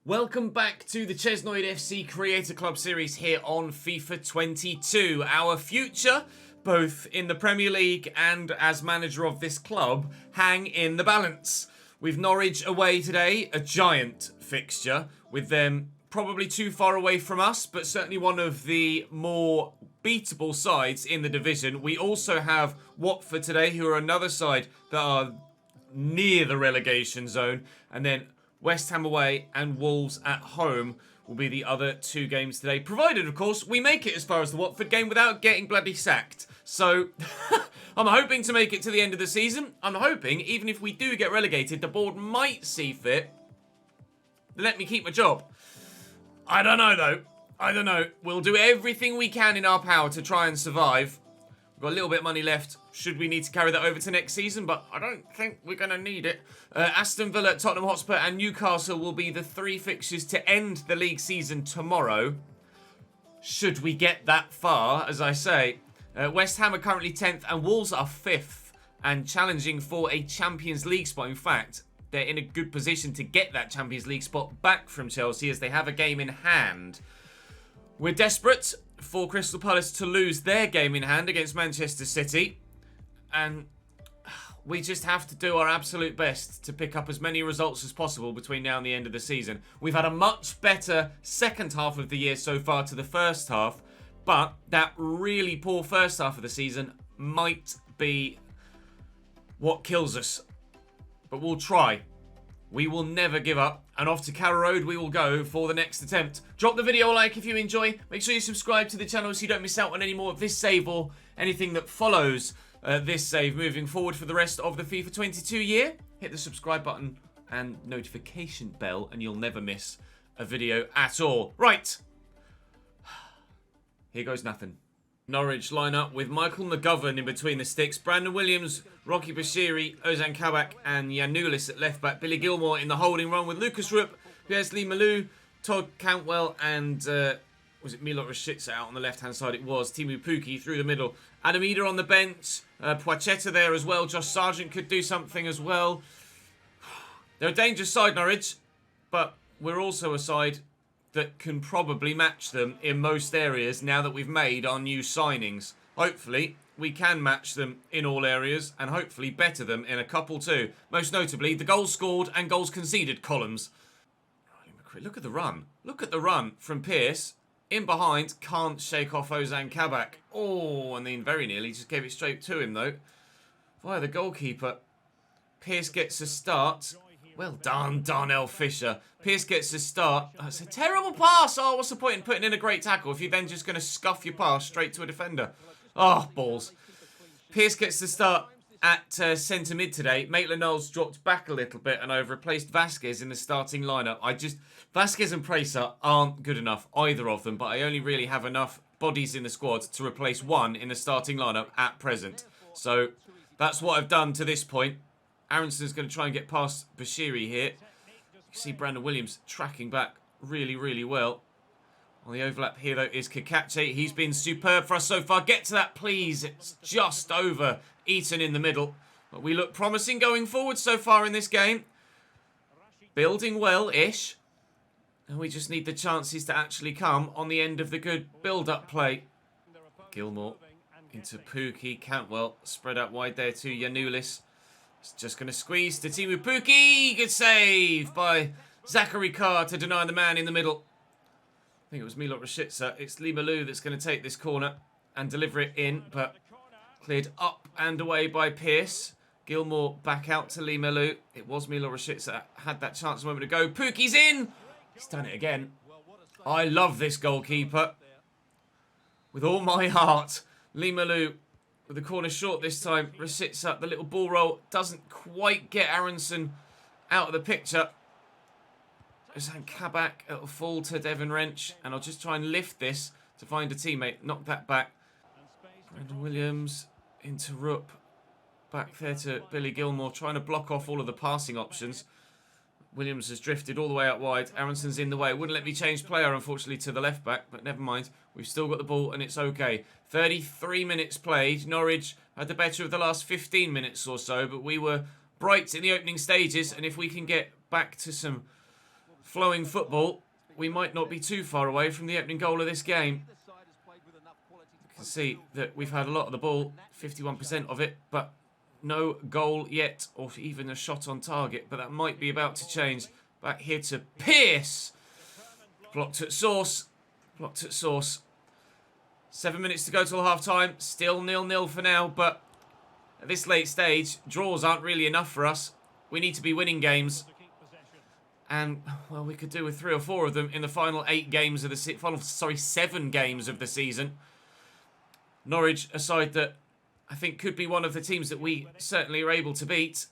Welcome back to the Chesnoid FC Creator Club series here on FIFA 22. Our future, both in the Premier League and as manager of this club, hang in the balance. We've Norwich away today, a giant fixture, with them probably too far away from us, but certainly one of the more beatable sides in the division. We also have Watford today, who are another side that are near the relegation zone, and then West Ham away and Wolves at home will be the other two games today. Provided, of course, we make it as far as the Watford game without getting bloody sacked. So, I'm hoping to make it to the end of the season. I'm hoping, even if we do get relegated, the board might see fit to let me keep my job. I don't know, though. I don't know. We'll do everything we can in our power to try and survive. We've got a little bit of money left should we need to carry that over to next season, but I don't think we're going to need it. Aston Villa, Tottenham Hotspur and Newcastle will be the three fixtures to end the league season tomorrow. Should we get that far, as I say. West Ham are currently 10th and Wolves are 5th and challenging for a Champions League spot. In fact, they're in a good position to get that Champions League spot back from Chelsea as they have a game in hand. We're desperate for Crystal Palace to lose their game in hand against Manchester City. And we just have to do our absolute best to pick up as many results as possible between now and the end of the season. We've had a much better second half of the year so far to the first half, but that really poor first half of the season might be what kills us. But we'll try. We will never give up. And off to Carrow Road we will go for the next attempt. Drop the video a like if you enjoy. Make sure you subscribe to the channel so you don't miss out on any more of this save or anything that follows this save moving forward for the rest of the FIFA 22 year. Hit the subscribe button and notification bell and you'll never miss a video at all. Right. Here goes nothing. Norwich line up with Michael McGovern in between the sticks. Brandon Williams, Rocky Bashiri, Ozan Kabak and Yanulis at left back. Billy Gilmore in the holding run with Lucas Rupp, Lee Malou, Todd Cantwell and was it Milot Rashica out on the left hand side? It was. Timu Puki through the middle. Adam Eder on the bench. Poachetta there as well. Josh Sargent could do something as well. They're a dangerous side, Norwich, but we're also a side that can probably match them in most areas now that we've made our new signings. Hopefully, we can match them in all areas and hopefully better them in a couple too. Most notably, the goals scored and goals conceded columns. Look at the run. Look at the run from Pearce. In behind, can't shake off Ozan Kabak. Oh, and then very nearly just gave it straight to him though. Via the goalkeeper. Pearce gets a start. Well done, Darnell Fisher. Pearce gets a start. Oh, it's a terrible pass. Oh, what's the point in putting in a great tackle if you're then just going to scuff your pass straight to a defender? Oh, balls. Pearce gets the start at centre mid today. Maitland-Niles dropped back a little bit and I've replaced Vasquez in the starting lineup. Vasquez and Pracer aren't good enough, either of them, but I only really have enough bodies in the squad to replace one in the starting lineup at present. So that's what I've done to this point. Aronson's going to try and get past Bashiri here. You can see Brandon Williams tracking back really, really well. On the overlap here, though, is Kakache. He's been superb for us so far. Get to that, please. It's just over Eaton in the middle. But we look promising going forward so far in this game. Building well-ish. And we just need the chances to actually come on the end of the good build-up play. Gilmore into Pookie. Cantwell spread out wide there to Yanulis. It's just going to squeeze to Timu Puki. Good save by Zachary Carr to deny the man in the middle. I think it was Milot Rashica. It's Lee Malou that's going to take this corner and deliver it in, but cleared up and away by Pearce. Gilmore back out to Lee Malou. It was Milot Rashica that had that chance a moment ago. Puki's in. He's done it again. I love this goalkeeper. With all my heart. Lee Malou with the corner short this time. Rashica, the little ball roll, doesn't quite get Aronson out of the picture. Ozan Kabak, it'll fall to Devon Wrench. And I'll just try and lift this to find a teammate. Knock that back. Brandon Williams into Rupp. Back there to Billy Gilmore, trying to block off all of the passing options. Williams has drifted all the way out wide. Aronson's in the way. Wouldn't let me change player, unfortunately, to the left back. But never mind. We've still got the ball and it's okay. 33 minutes played. Norwich had the better of the last 15 minutes or so. But we were bright in the opening stages. And if we can get back to some flowing football, we might not be too far away from the opening goal of this game. You can see that we've had a lot of the ball, 51% of it, but no goal yet, or even a shot on target. But that might be about to change. Back here to Pierce. Blocked at source. Blocked at source. 7 minutes to go till half-time. Still 0-0 for now, but at this late stage, draws aren't really enough for us. We need to be winning games. And, well, we could do with 3 or 4 of them in the final 7 games of the season. Norwich, a side that I think could be one of the teams that we certainly are able to beat.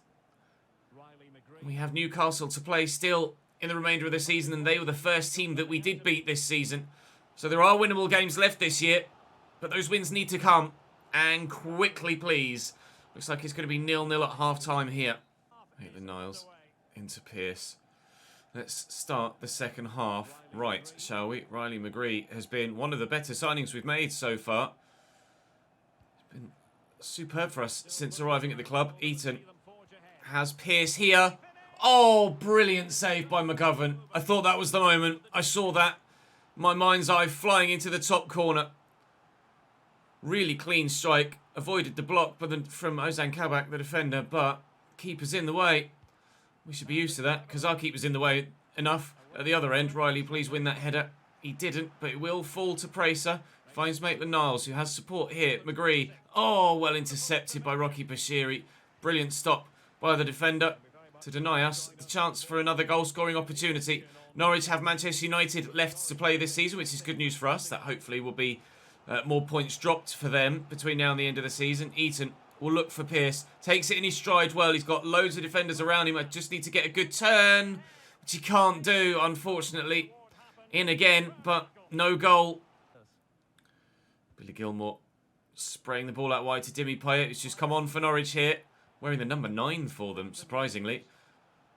We have Newcastle to play still in the remainder of the season, and they were the first team that we did beat this season. So there are winnable games left this year, but those wins need to come, and quickly, please. Looks like it's going to be 0-0 at half-time here. Maitland-Niles into Pierce. Let's start the second half right, shall we? Riley McGree has been one of the better signings we've made so far. It's been superb for us since arriving at the club. Eaton has Pierce here. Oh, brilliant save by McGovern. I thought that was the moment. I saw that. My mind's eye flying into the top corner. Really clean strike. Avoided the block from Ozan Kabak, the defender, but keeper's in the way. We should be used to that because our keeper's in the way enough. At the other end, Riley, please win that header. He didn't, but it will fall to Pracer. Finds Maitland-Niles, who has support here. McGree. Oh, well intercepted by Rocky Bashiri. Brilliant stop by the defender to deny us the chance for another goal-scoring opportunity. Norwich have Manchester United left to play this season, which is good news for us. That hopefully will be more points dropped for them between now and the end of the season. Eaton will look for Pierce. Takes it in his stride well. He's got loads of defenders around him. I just need to get a good turn, which he can't do, unfortunately. In again, but no goal. Billy Gilmore spraying the ball out wide to Dimi Payet, who's just come on for Norwich here. Wearing the number 9 for them, surprisingly.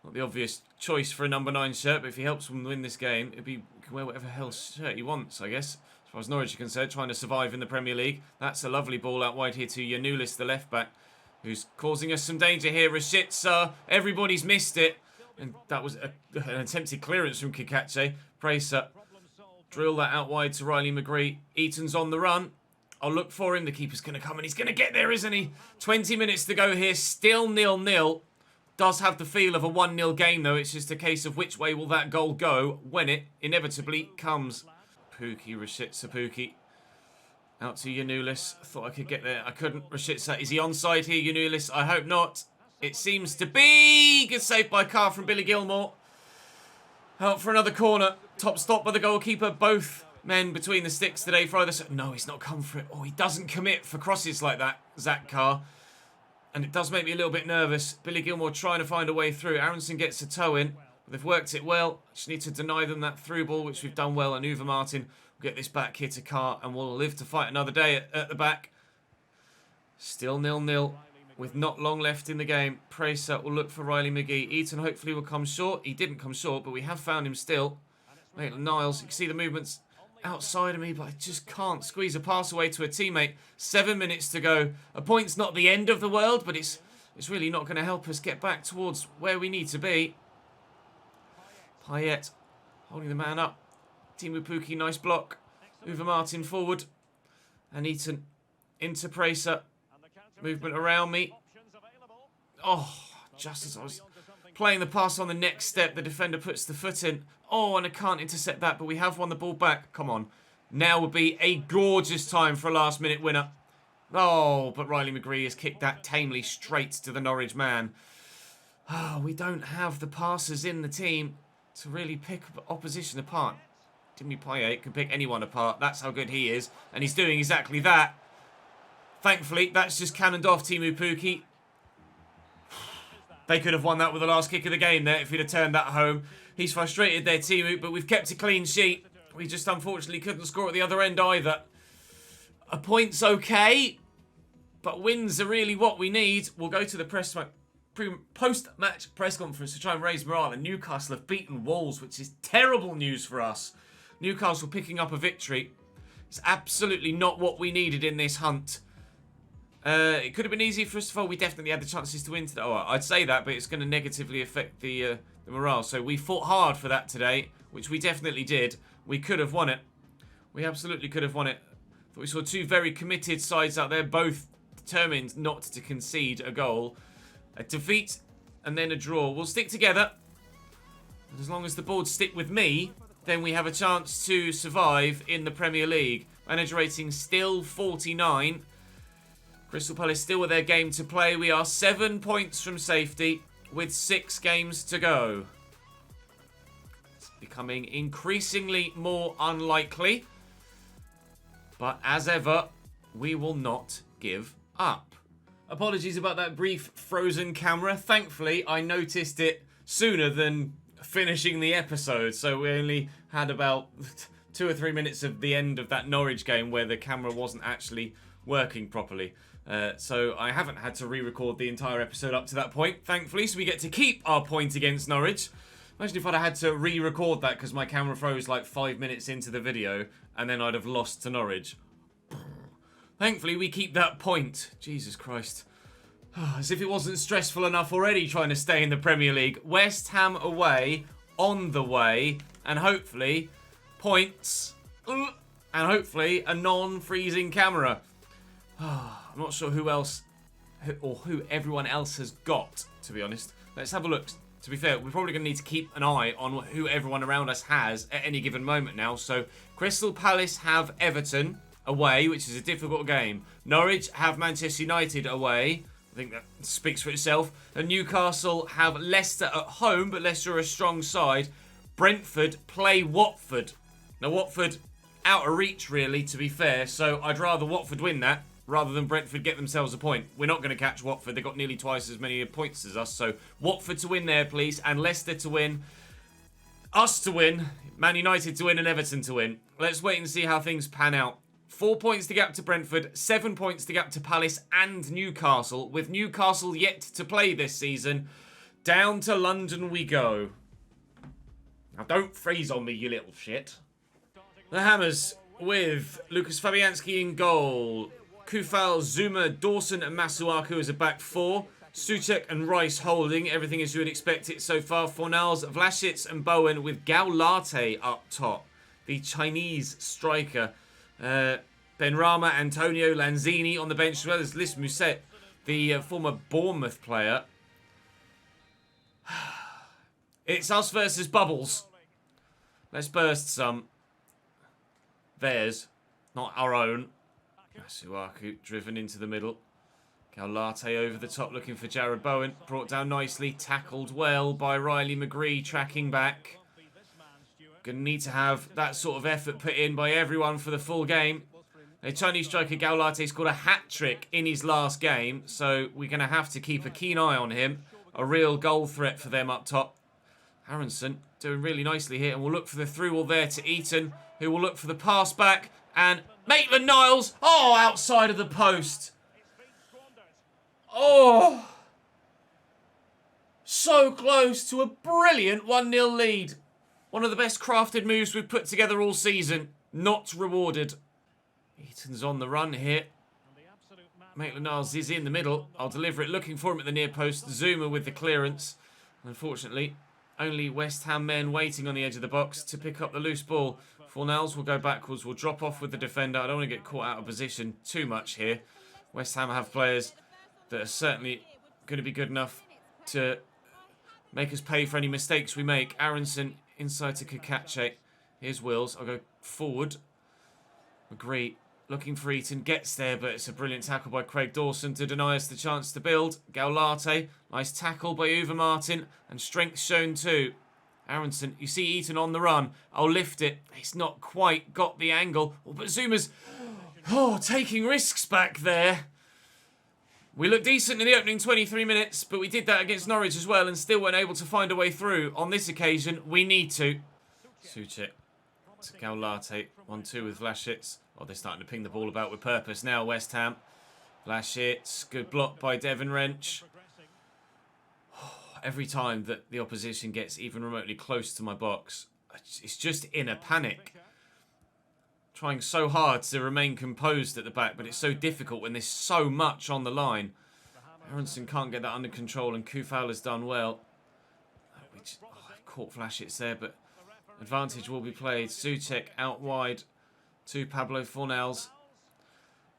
Not the obvious choice for a number 9 shirt, but if he helps them win this game, he can wear whatever hell shirt he wants, I guess. As far as Norwich are concerned, trying to survive in the Premier League. That's a lovely ball out wide here to Yanulis, the left-back, who's causing us some danger here. Rashica, everybody's missed it. And that was an attempted clearance from Kikache. Pracer, drill that out wide to Riley McGree. Eaton's on the run. I'll look for him. The keeper's going to come and he's going to get there, isn't he? 20 minutes to go here. Still 0-0. Does have the feel of a 1-0 game, though. It's just a case of which way will that goal go when it inevitably comes. Pookie, Rashica, Pookie. Out to Yanulis. Thought I could get there. I couldn't. Rashica, is he onside here, Yanulis? I hope not. It seems to be. Good save by Carr from Billy Gilmore. Out for another corner. Top stop by the goalkeeper. Both men between the sticks today for either side. No, he's not come for it. Oh, he doesn't commit for crosses like that, Zach Carr. And it does make me a little bit nervous. Billy Gilmore trying to find a way through. Aronson gets a toe in. They've worked it well. Just need to deny them that through ball, which we've done well. And Uwe Martin will get this back here to Carr, and we'll live to fight another day at the back. Still 0-0 with not long left in the game. Pracer will look for Riley McGee. Eaton hopefully will come short. He didn't come short, but we have found him still. Maitland-Niles, you can see the movements outside of me, but I just can't squeeze a pass away to a teammate. 7 minutes to go. A point's not the end of the world, but it's really not going to help us get back towards where we need to be. Payet holding the man up. Timu Pukki, nice block. Uwe Martin forward. And Eaton into Pracer. Movement around me. Oh, just as I was playing the pass on the next step, the defender puts the foot in. Oh, and I can't intercept that, but we have won the ball back. Come on. Now would be a gorgeous time for a last-minute winner. Oh, but Riley McGree has kicked that tamely straight to the Norwich man. Oh, we don't have the passers in the team to really pick opposition apart. Dimi Payet can pick anyone apart. That's how good he is. And he's doing exactly that. Thankfully, that's just cannoned off Timu Pukki. They could have won that with the last kick of the game there if he'd have turned that home. He's frustrated there, Timu, but we've kept a clean sheet. We just unfortunately couldn't score at the other end either. A point's okay, but wins are really what we need. We'll go to the post-match press conference to try and raise morale. And Newcastle have beaten Wolves, which is terrible news for us. Newcastle picking up a victory. It's absolutely not what we needed in this hunt. It could have been easy for us to fall. We definitely had the chances to win today. Oh, I'd say that, but it's going to negatively affect the the morale. So we fought hard for that today, which we definitely did. We could have won it. We absolutely could have won it. But we saw two very committed sides out there, both determined not to concede a goal. A defeat and then a draw. We'll stick together. And as long as the board stick with me, then we have a chance to survive in the Premier League. Manager rating still 49. Crystal Palace still with their game to play. We are 7 points from safety with 6 games to go. It's becoming increasingly more unlikely. But as ever, we will not give up. Apologies about that brief frozen camera. Thankfully, I noticed it sooner than finishing the episode. So we only had about 2 or 3 minutes of the end of that Norwich game where the camera wasn't actually working properly. So I haven't had to re-record the entire episode up to that point, thankfully. So we get to keep our point against Norwich. Imagine if I'd had to re-record that because my camera froze like 5 minutes into the video and then I'd have lost to Norwich. Thankfully, we keep that point. Jesus Christ. As if it wasn't stressful enough already trying to stay in the Premier League. West Ham away, on the way, and hopefully points, and hopefully a non-freezing camera. I'm not sure who else, or who everyone else has got, to be honest. Let's have a look. To be fair, we're probably going to need to keep an eye on who everyone around us has at any given moment now. So, Crystal Palace have Everton away, which is a difficult game. Norwich have Manchester United away. I think that speaks for itself. And Newcastle have Leicester at home, but Leicester are a strong side. Brentford play Watford. Now, Watford out of reach, really, to be fair. So, I'd rather Watford win that rather than Brentford get themselves a point. We're not going to catch Watford. They've got nearly twice as many points as us. So, Watford to win there, please. And Leicester to win. Us to win. Man United to win and Everton to win. Let's wait and see how things pan out. 4 points to gap to Brentford, 7 points to gap to Palace and Newcastle. With Newcastle yet to play this season, down to London we go. Now don't freeze on me, you little shit. The Hammers with Lucas Fabianski in goal. Kufal, Zuma, Dawson and Masuaku as a back four. Suchek and Rice holding. Everything as you would expect it so far. Fornals, Vlasic and Bowen with Gaulate up top. The Chinese striker. Benrahma, Antonio, Lanzini on the bench as well as Lis Musset, the former Bournemouth player. It's us versus Bubbles. Let's burst some. Theirs, not our own. Masuaku driven into the middle. Gaulate over the top looking for Jared Bowen. Brought down nicely, tackled well by Riley McGree, tracking back. Going to need to have that sort of effort put in by everyone for the full game. The Chinese striker Gaulate scored a hat-trick in his last game, so we're going to have to keep a keen eye on him. A real goal threat for them up top. Aronson doing really nicely here, and we'll look for the through-ball there to Eaton, who will look for the pass back, and Maitland-Niles, oh, outside of the post. Oh, so close to a brilliant 1-0 lead. One of the best crafted moves we've put together all season. Not rewarded. Eaton's on the run here. Maitland-Niles is in the middle. I'll deliver it. Looking for him at the near post. Zuma with the clearance. Unfortunately, only West Ham men waiting on the edge of the box to pick up the loose ball. Fornals will go backwards. Will drop off with the defender. I don't want to get caught out of position too much here. West Ham have players that are certainly going to be good enough to make us pay for any mistakes we make. Aronson inside to Kakache. Here's Wills. I'll go forward. McGree looking for Eaton. Gets there, but it's a brilliant tackle by Craig Dawson to deny us the chance to build. Gaulate. Nice tackle by Uwe Martin. And strength shown too. Aronson. You see Eaton on the run. I'll lift it. It's not quite got the angle. Oh, but Zuma's taking risks back there. We looked decent in the opening 23 minutes, but we did that against Norwich as well and still weren't able to find a way through. On this occasion, we need to. Suchek to Gaulate. 1-2 with Vlasic. Oh, they're starting to ping the ball about with purpose now, West Ham. Vlasic. Good block by Devon Wrench. Every time that the opposition gets even remotely close to my box, it's just in a panic. Trying so hard to remain composed at the back, but it's so difficult when there's so much on the line. Aronson can't get that under control, and Kufal has done well. caught flash hits there, but advantage will be played. Souček out wide to Pablo Fornals.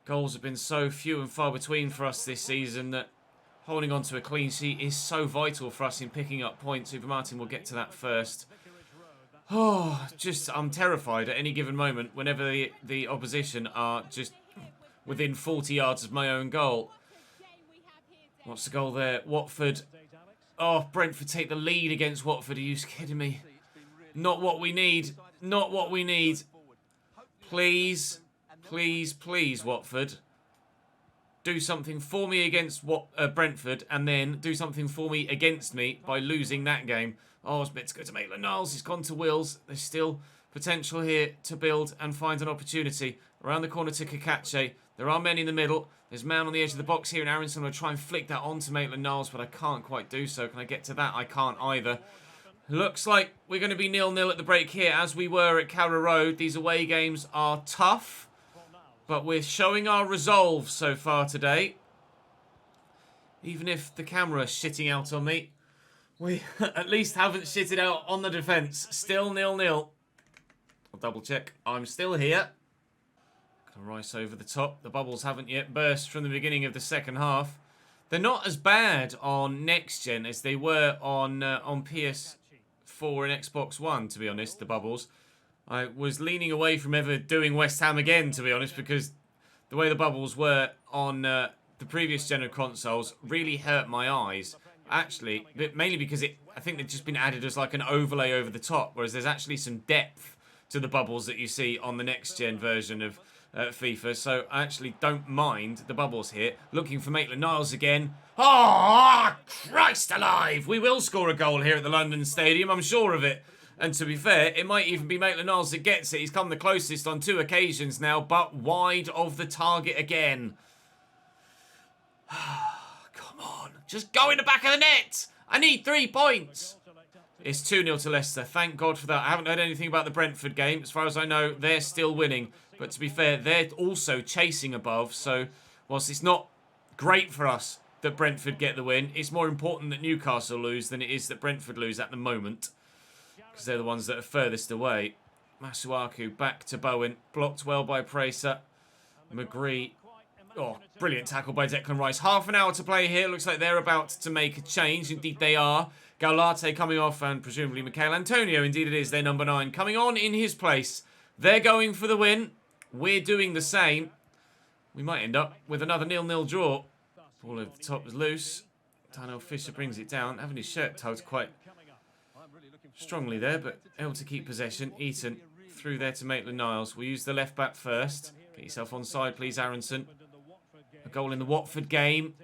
Goals have been so few and far between for us this season that holding on to a clean sheet is so vital for us in picking up points. Uwe Martin will get to that first. Oh, I'm terrified at any given moment whenever the opposition are just within 40 yards of my own goal. What's the goal there? Watford. Oh, Brentford take the lead against Watford. Are you kidding me? Not what we need. Not what we need. Please, please, please, Watford. Do something for me against Brentford, and then do something for me against me by losing that game. Oh, it's meant to go to Maitland-Niles. He's gone to Wills. There's still potential here to build and find an opportunity. Around the corner to Kakache. There are men in the middle. There's man on the edge of the box here, and Aronson will try and flick that onto Maitland-Niles, but I can't quite do so. Can I get to that? I can't either. Looks like we're going to be 0-0 at the break here, as we were at Carrow Road. These away games are tough, but we're showing our resolve so far today. Even if the camera's shitting out on me, we at least haven't shitted out on the defence. Still 0-0. I'll double check. I'm still here. Gonna Rice over the top. The bubbles haven't yet burst from the beginning of the second half. They're not as bad on next gen as they were on PS4 and Xbox One, to be honest, the bubbles. I was leaning away from ever doing West Ham again, to be honest, because the way the bubbles were on the previous gen of consoles really hurt my eyes. Actually, mainly because I think they've just been added as like an overlay over the top, whereas there's actually some depth to the bubbles that you see on the next gen version of FIFA. So I actually don't mind the bubbles here. Looking for Maitland-Niles again. Oh, Christ alive! We will score a goal here at the London Stadium, I'm sure of it. And to be fair, it might even be Maitland-Niles that gets it. He's come the closest on 2 occasions now, but wide of the target again. Come on. Just go in the back of the net. I need 3 points. It's 2-0 to Leicester. Thank God for that. I haven't heard anything about the Brentford game. As far as I know, they're still winning. But to be fair, they're also chasing above. So, whilst it's not great for us that Brentford get the win, it's more important that Newcastle lose than it is that Brentford lose at the moment. Because they're the ones that are furthest away. Masuaku back to Bowen. Blocked well by Pracer. McGree. Oh, brilliant tackle by Declan Rice. Half an hour to play here. Looks like they're about to make a change. Indeed, they are. Gaularte coming off, and presumably Michail Antonio. Indeed, it is. They're number 9. Coming on in his place. They're going for the win. We're doing the same. We might end up with another 0-0 draw. Ball over the top is loose. Darnell Fisher brings it down. Having his shirt tugged quite strongly there, but able to keep possession. Eaton through there to Maitland-Niles. We'll use the left back first. Get yourself on side, please, Aronson. A goal in the Watford game.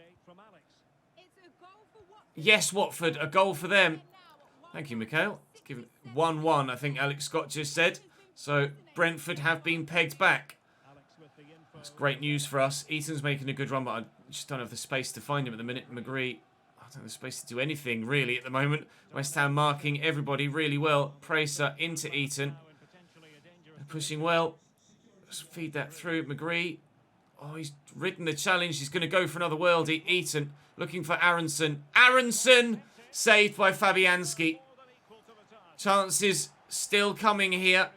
Yes, Watford, a goal for them. Thank you, Michael. Give it 1-1, I think Alex Scott just said. So, Brentford have been pegged back. That's great news for us. Eaton's making a good run, but I just don't have the space to find him at the minute. McGree, I don't have the space to do anything, really, at the moment. West Ham marking everybody really well. Pracer into Eaton. They're pushing well. Let's feed that through. McGree. Oh, he's ridden the challenge. He's going to go for another worldie. Eaton looking for Aronson. Aronson! Saved by Fabianski. Chances still coming here.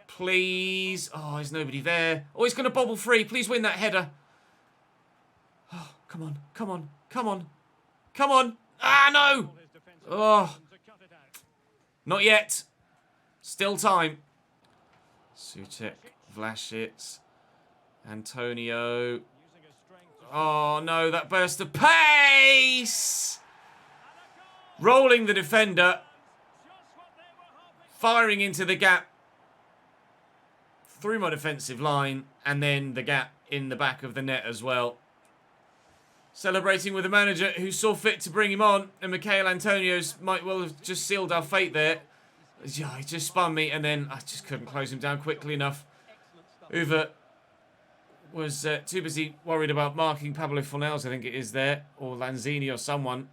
Please. Oh, there's nobody there. Oh, he's going to bobble free. Please win that header. Oh, come on. Come on. Come on. Come on. Ah, no. Oh. Not yet. Still time. Souček. Vlasic. Antonio. Oh, no. That burst of pace. Rolling the defender. Firing into the gap. Through my defensive line. And then the gap in the back of the net as well. Celebrating with the manager who saw fit to bring him on. And Michail Antonio's might well have just sealed our fate there. Yeah, he just spun me and then I just couldn't close him down quickly enough. Uwe was too busy worried about marking Pablo Fornals, I think it is there. Or Lanzini or someone.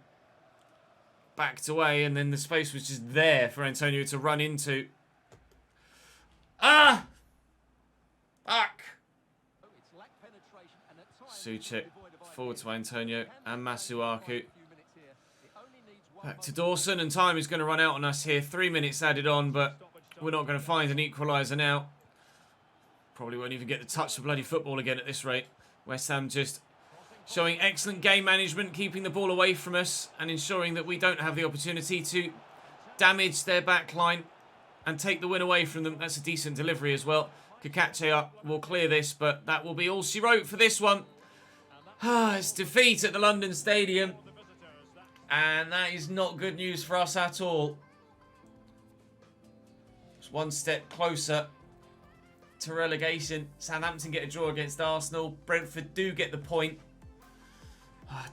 Backed away and then the space was just there for Antonio to run into. Ah! Back! Souček forward to Antonio and Masuaku. Back to Dawson, and time is going to run out on us here. 3 minutes added on, but we're not going to find an equaliser now. Probably won't even get to touch the bloody football again at this rate. West Ham just showing excellent game management, keeping the ball away from us and ensuring that we don't have the opportunity to damage their back line and take the win away from them. That's a decent delivery as well. Kakache will clear this, but that will be all she wrote for this one. It's defeat at the London Stadium. And that is not good news for us at all. It's one step closer to relegation. Southampton get a draw against Arsenal. Brentford do get the point.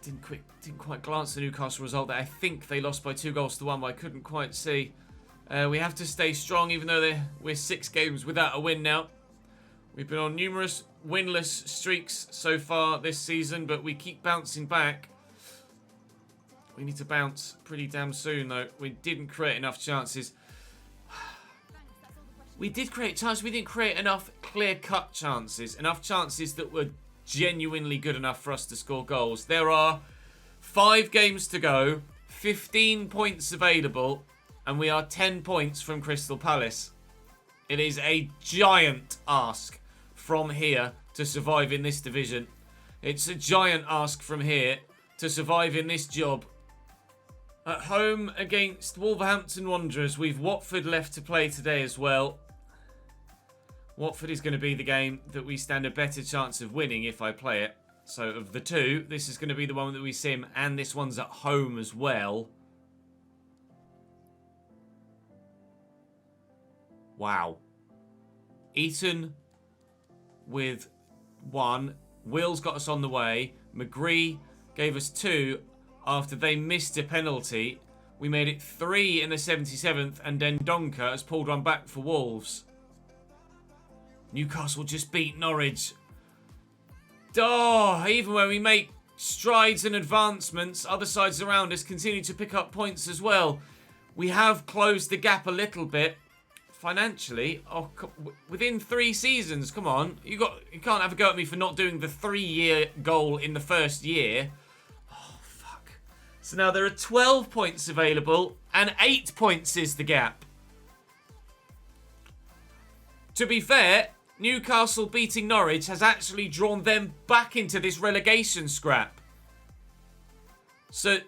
Didn't quite glance at the Newcastle result there. I think they lost by 2-1, but I couldn't quite see. We have to stay strong, even though we're 6 games without a win now. We've been on numerous winless streaks so far this season, but we keep bouncing back. We need to bounce pretty damn soon, though. We didn't create enough chances. We did create chances. We didn't create enough clear-cut chances. Enough chances that were genuinely good enough for us to score goals. There are 5 games to go, 15 points available, and we are 10 points from Crystal Palace. It is a giant ask from here to survive in this division. It's a giant ask from here to survive in this job. At home against Wolverhampton Wanderers, we've Watford left to play today as well. Watford is going to be the game that we stand a better chance of winning if I play it. So of the two, this is going to be the one that we sim, and this one's at home as well. Wow. Eton with 1. Will's got us on the way. McGree gave us 2 after they missed a penalty. We made it 3 in the 77th, and then Donker has pulled one back for Wolves. Newcastle just beat Norwich. Oh, even when we make strides and advancements, other sides around us continue to pick up points as well. We have closed the gap a little bit financially. Oh, within 3 seasons, come on. You can't have a go at me for not doing the 3-year goal in the first year. Oh, fuck. So now there are 12 points available, and 8 points is the gap. To be fair, Newcastle beating Norwich has actually drawn them back into this relegation scrap. So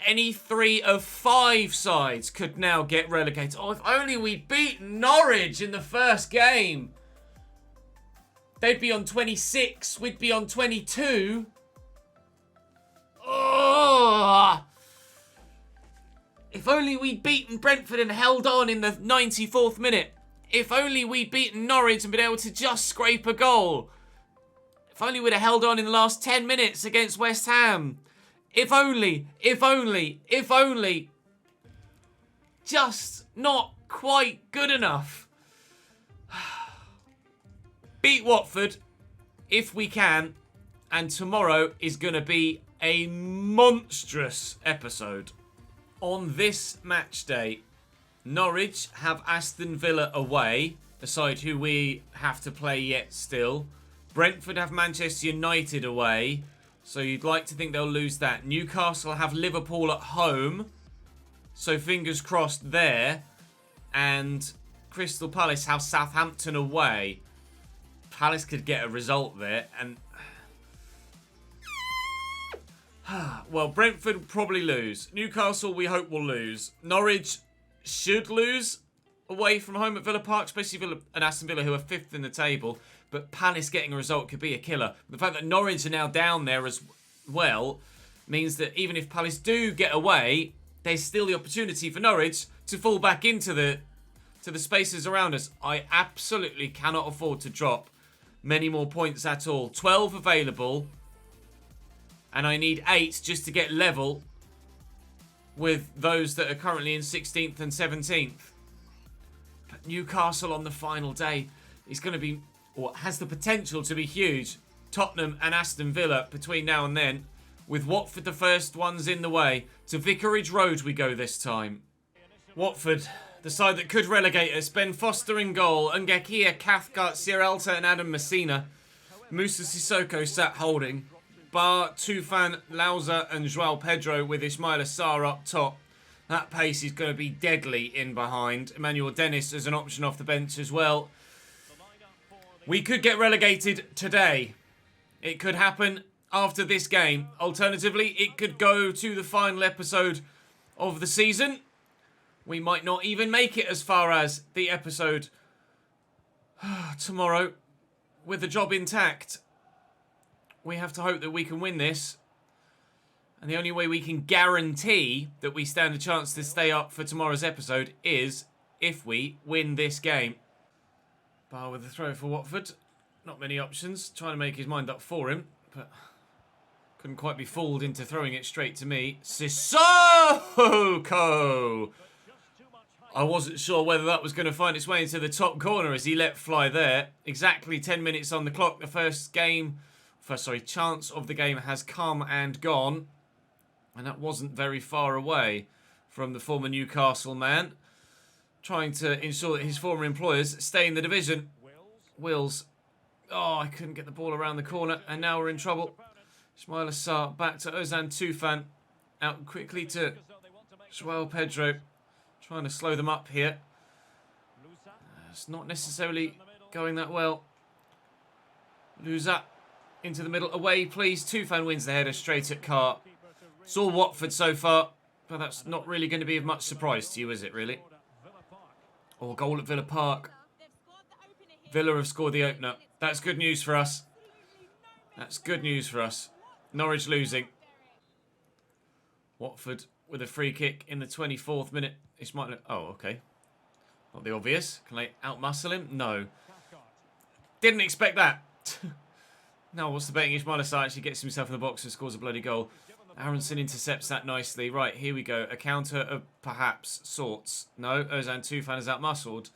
any 3 of 5 sides could now get relegated. Oh, if only we'd beaten Norwich in the first game. They'd be on 26. We'd be on 22. Oh! If only we'd beaten Brentford and held on in the 94th minute. If only we'd beaten Norwich and been able to just scrape a goal. If only we'd have held on in the last 10 minutes against West Ham. If only, if only, if only. Just not quite good enough. Beat Watford if we can. And tomorrow is going to be a monstrous episode. On this match day, Norwich have Aston Villa away, a side who we have to play yet still. Brentford have Manchester United away, so you'd like to think they'll lose that. Newcastle have Liverpool at home, so fingers crossed there. And Crystal Palace have Southampton away. Palace could get a result there, and well, Brentford will probably lose. Newcastle, we hope, will lose. Norwich should lose away from home at Villa Park, especially Villa and Aston Villa, who are 5th in the table. But Palace getting a result could be a killer. The fact that Norwich are now down there as well means that even if Palace do get away, there's still the opportunity for Norwich to fall back into the spaces around us. I absolutely cannot afford to drop many more points at all. 12 available, and I need 8 just to get level with those that are currently in 16th and 17th. But Newcastle on the final day is going to be, or has the potential to be huge. Tottenham and Aston Villa between now and then, with Watford the first ones in the way. To Vicarage Road we go this time. Watford, the side that could relegate us. Ben Foster in goal, Ngakia, Cathcart, Sierralta and Adam Messina. Musa Sissoko sat holding. Bar, Tufan, Lauza and Joao Pedro with Ismail Assar up top. That pace is going to be deadly in behind. Emmanuel Dennis as an option off the bench as well. We could get relegated today. It could happen after this game. Alternatively, it could go to the final episode of the season. We might not even make it as far as the episode tomorrow with the job intact. We have to hope that we can win this. And the only way we can guarantee that we stand a chance to stay up for tomorrow's episode is if we win this game. Bar with the throw for Watford. Not many options. Trying to make his mind up for him. But couldn't quite be fooled into throwing it straight to me. Sissoko! I wasn't sure whether that was going to find its way into the top corner as he let fly there. Exactly 10 minutes on the clock. The first chance of the game has come and gone. And that wasn't very far away from the former Newcastle man. Trying to ensure that his former employers stay in the division. Wills. Oh, I couldn't get the ball around the corner. And now we're in trouble. Ismail Assar back to Ozan Tufan. Out quickly to Joao Pedro. Trying to slow them up here. It's not necessarily going that well. Luza into the middle. Away, please. Tufan wins the header straight at Carr. It's all Watford so far. But that's not really going to be of much surprise to you, is it, really? Or goal at Villa Park. Villa have scored the opener. That's good news for us. That's good news for us. Norwich losing. Watford with a free kick in the 24th minute. Oh, okay. Not the obvious. Can I outmuscle him? No. Didn't expect that. Now, what's the betting? Ismail Assar actually gets himself in the box and scores a bloody goal. Aronson intercepts that nicely. Right, here we go. A counter of perhaps sorts. No, Ozan Tufan is outmuscled.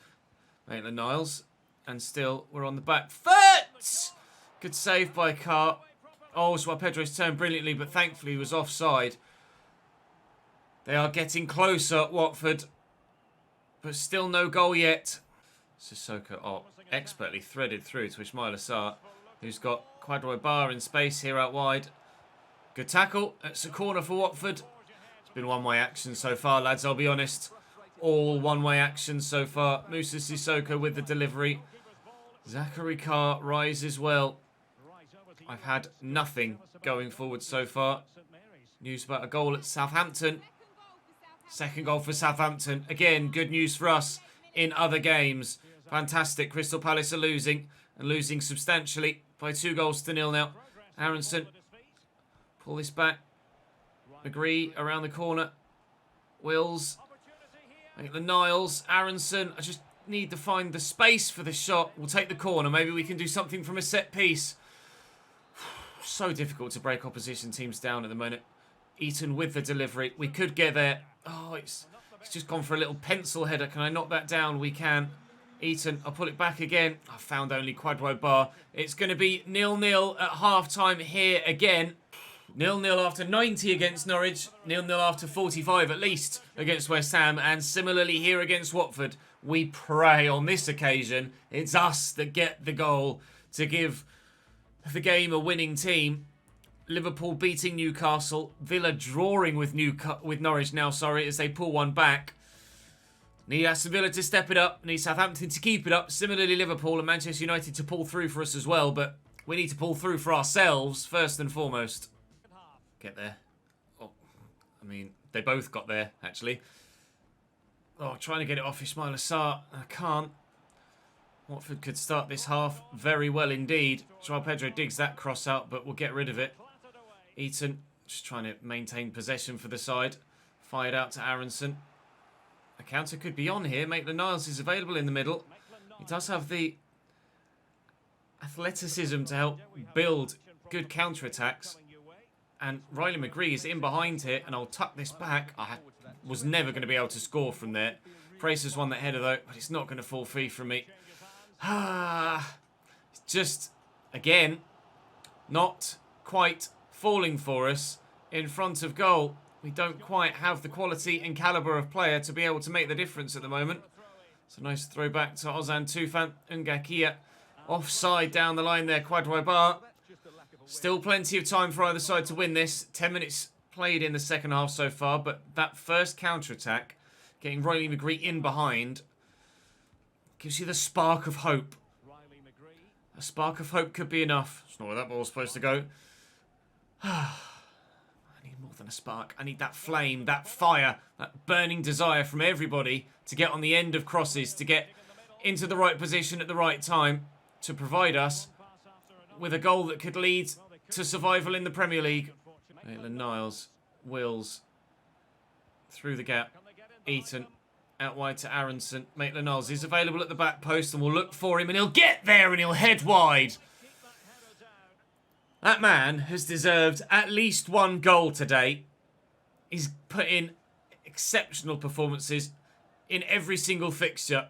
Maitland-Niles. And still, we're on the back foot! Good save by Carr. Oh, Joao Pedro's turned brilliantly, but thankfully he was offside. They are getting closer, Watford. But still no goal yet. Sissoko, expertly threaded through to Ismail Assar, who's got Kwadwo Bar in space here out wide. Good tackle. It's a corner for Watford. It's been one-way action so far, lads, I'll be honest. All one-way action so far. Moussa Sissoko with the delivery. Zachary Carr rises well. I've had nothing going forward so far. News about a goal at Southampton. Second goal for Southampton. Again, good news for us in other games. Fantastic. Crystal Palace are losing. And losing substantially by 2-0 now. Aronson. Pull this back. McGree around the corner. Wills. Maitland-Niles. Aronson. I just need to find the space for the shot. We'll take the corner. Maybe we can do something from a set piece. So difficult to break opposition teams down at the moment. Eaton with the delivery. We could get there. Oh, it's just gone for a little pencil header. Can I knock that down? We can. Eaton, I'll pull it back again. I found only Kwadwo Bar. It's going to be 0-0 at half-time here again. 0-0 after 90 against Norwich. 0-0 after 45 at least against West Ham. And similarly here against Watford. We pray on this occasion it's us that get the goal to give the game a winning team. Liverpool beating Newcastle. Villa drawing with Norwich now, as they pull one back. Need Aston Villa to step it up. Need Southampton to keep it up. Similarly, Liverpool and Manchester United to pull through for us as well. But we need to pull through for ourselves first and foremost. Get there. Oh, I mean, they both got there, actually. Oh, trying to get it off Ismail Assar. I can't. Watford could start this half very well indeed. Joao Pedro digs that cross out, but we'll get rid of it. Eaton just trying to maintain possession for the side. Fired out to Aronson. A counter could be on here. Maitland-Niles is available in the middle. He does have the athleticism to help build good counter-attacks. And Riley McGree is in behind here, and I'll tuck this back. I was never going to be able to score from there. Fraser's won that header though, but it's not going to fall free from me. Just, again, not quite falling for us in front of goal. We don't quite have the quality and calibre of player to be able to make the difference at the moment. It's a nice throwback to Ozan Tufan. Ngakia offside down the line there. Kwadwo Bar. Still plenty of time for either side to win this. 10 minutes played in the second half so far, but that first counter-attack, getting Riley McGree in behind, gives you the spark of hope. A spark of hope could be enough. It's not where that ball's supposed to go. I need more than a spark. I need that flame, that fire, that burning desire from everybody to get on the end of crosses, to get into the right position at the right time, to provide us with a goal that could lead to survival in the Premier League. Maitland-Niles, Wills, through the gap. Eaton, out wide to Aronson. Maitland-Niles is available at the back post and we'll look for him and he'll get there and he'll head wide. That man has deserved at least one goal today. He's put in exceptional performances in every single fixture.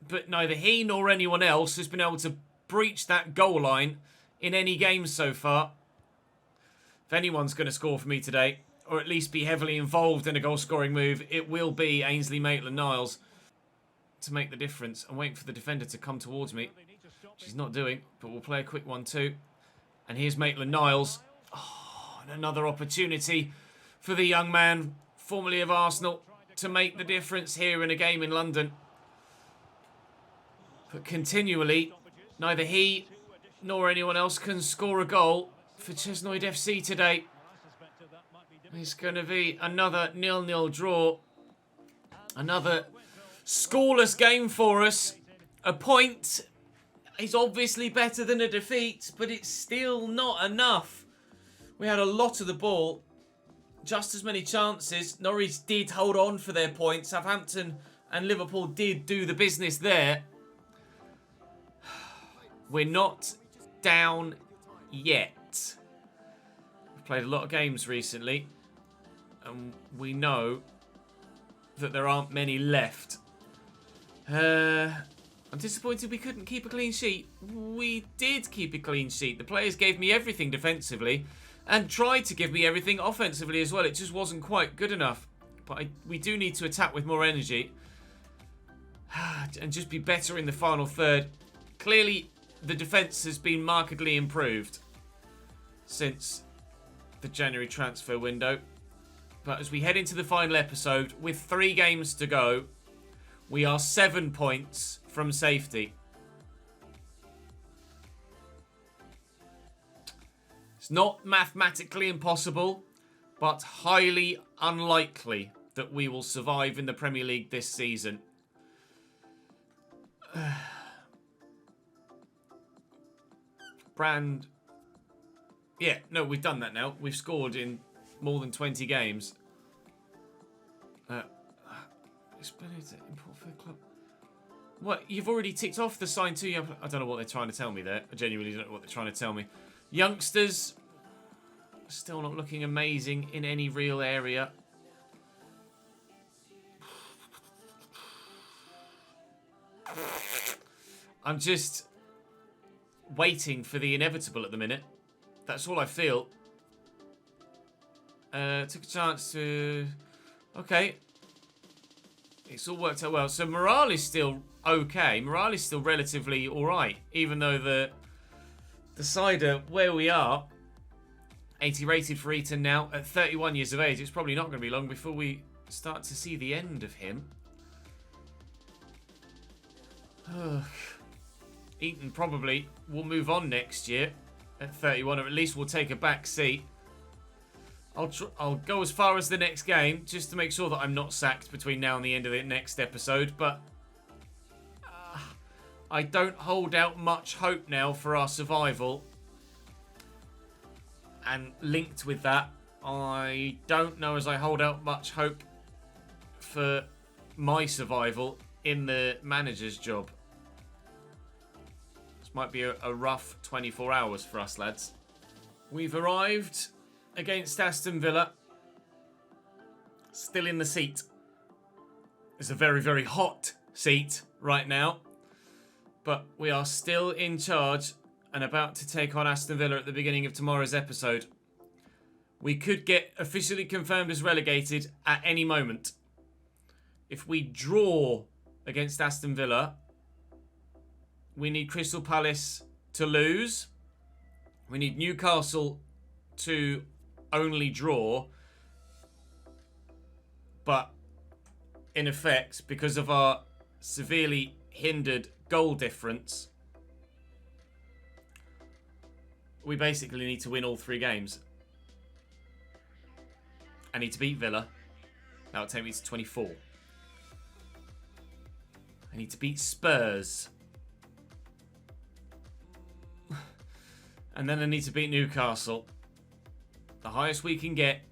But neither he nor anyone else has been able to breach that goal line in any game so far. If anyone's going to score for me today, or at least be heavily involved in a goal-scoring move, it will be Ainsley Maitland-Niles to make the difference. I'm waiting for the defender to come towards me. She's not doing, but we'll play a quick 1-2. And here's Maitland-Niles. Oh, and another opportunity for the young man, formerly of Arsenal, to make the difference here in a game in London. But continually, neither he nor anyone else can score a goal for Chesnoid FC today. It's going to be another 0-0 draw. Another scoreless game for us. A point is obviously better than a defeat, but it's still not enough. We had a lot of the ball. Just as many chances. Norwich did hold on for their points. Southampton and Liverpool did do the business there. We're not down yet. We've played a lot of games recently. And we know that there aren't many left. I'm disappointed we couldn't keep a clean sheet. We did keep a clean sheet. The players gave me everything defensively and tried to give me everything offensively as well. It just wasn't quite good enough. But we do need to attack with more energy and just be better in the final third. Clearly, the defence has been markedly improved since the January transfer window. But as we head into the final episode, with 3 games to go, we are 7 points from safety. It's not mathematically impossible, but highly unlikely that we will survive in the Premier League this season. Yeah, no, we've done that now. We've scored in more than 20 games. Import for the club. What? You've already ticked off the sign too? I don't know what they're trying to tell me there. I genuinely don't know what they're trying to tell me. Youngsters still not looking amazing in any real area. I'm just waiting for the inevitable at the minute. That's all I feel. Took a chance to... Okay. It's all worked out well. So morale is still okay. Morale is still relatively alright. Even though the side where we are, 80 rated for Eaton now, at 31 years of age, it's probably not going to be long before we start to see the end of him. Eaton probably will move on next year at 31, or at least will take a back seat. I'll go as far as the next game, just to make sure that I'm not sacked between now and the end of the next episode, but I don't hold out much hope now for our survival. And linked with that, I don't know as I hold out much hope for my survival in the manager's job. This might be a rough 24 hours for us, lads. We've arrived against Aston Villa. Still in the seat. It's a very, very hot seat right now. But we are still in charge and about to take on Aston Villa at the beginning of tomorrow's episode. We could get officially confirmed as relegated at any moment. If we draw against Aston Villa, we need Crystal Palace to lose. We need Newcastle to only draw. But in effect, because of our severely hindered goal difference, we basically need to win all 3 games. I need to beat Villa. That would take me to 24. I need to beat Spurs. And then I need to beat Newcastle. The highest we can get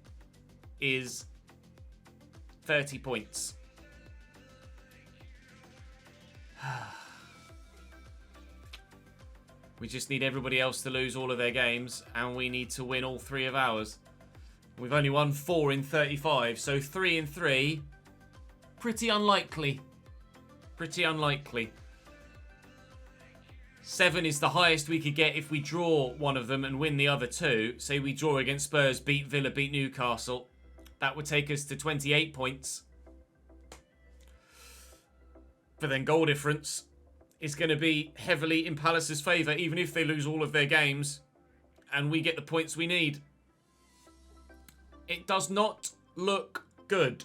is 30 points. We just need everybody else to lose all of their games, and we need to win all 3 of ours. We've only won 4 in 35, so 3 in 3. Pretty unlikely. Pretty unlikely. 7 is the highest we could get if we draw one of them and win the other 2. Say we draw against Spurs, beat Villa, beat Newcastle. That would take us to 28 points. But then goal difference is going to be heavily in Palace's favour, even if they lose all of their games and we get the points we need. It does not look good.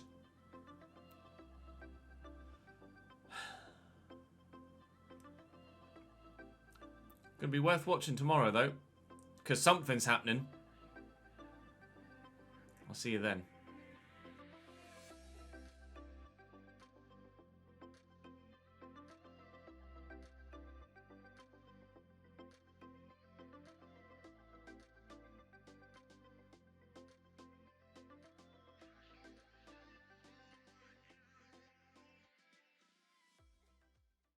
Going to be worth watching tomorrow, though, because something's happening. I'll see you then.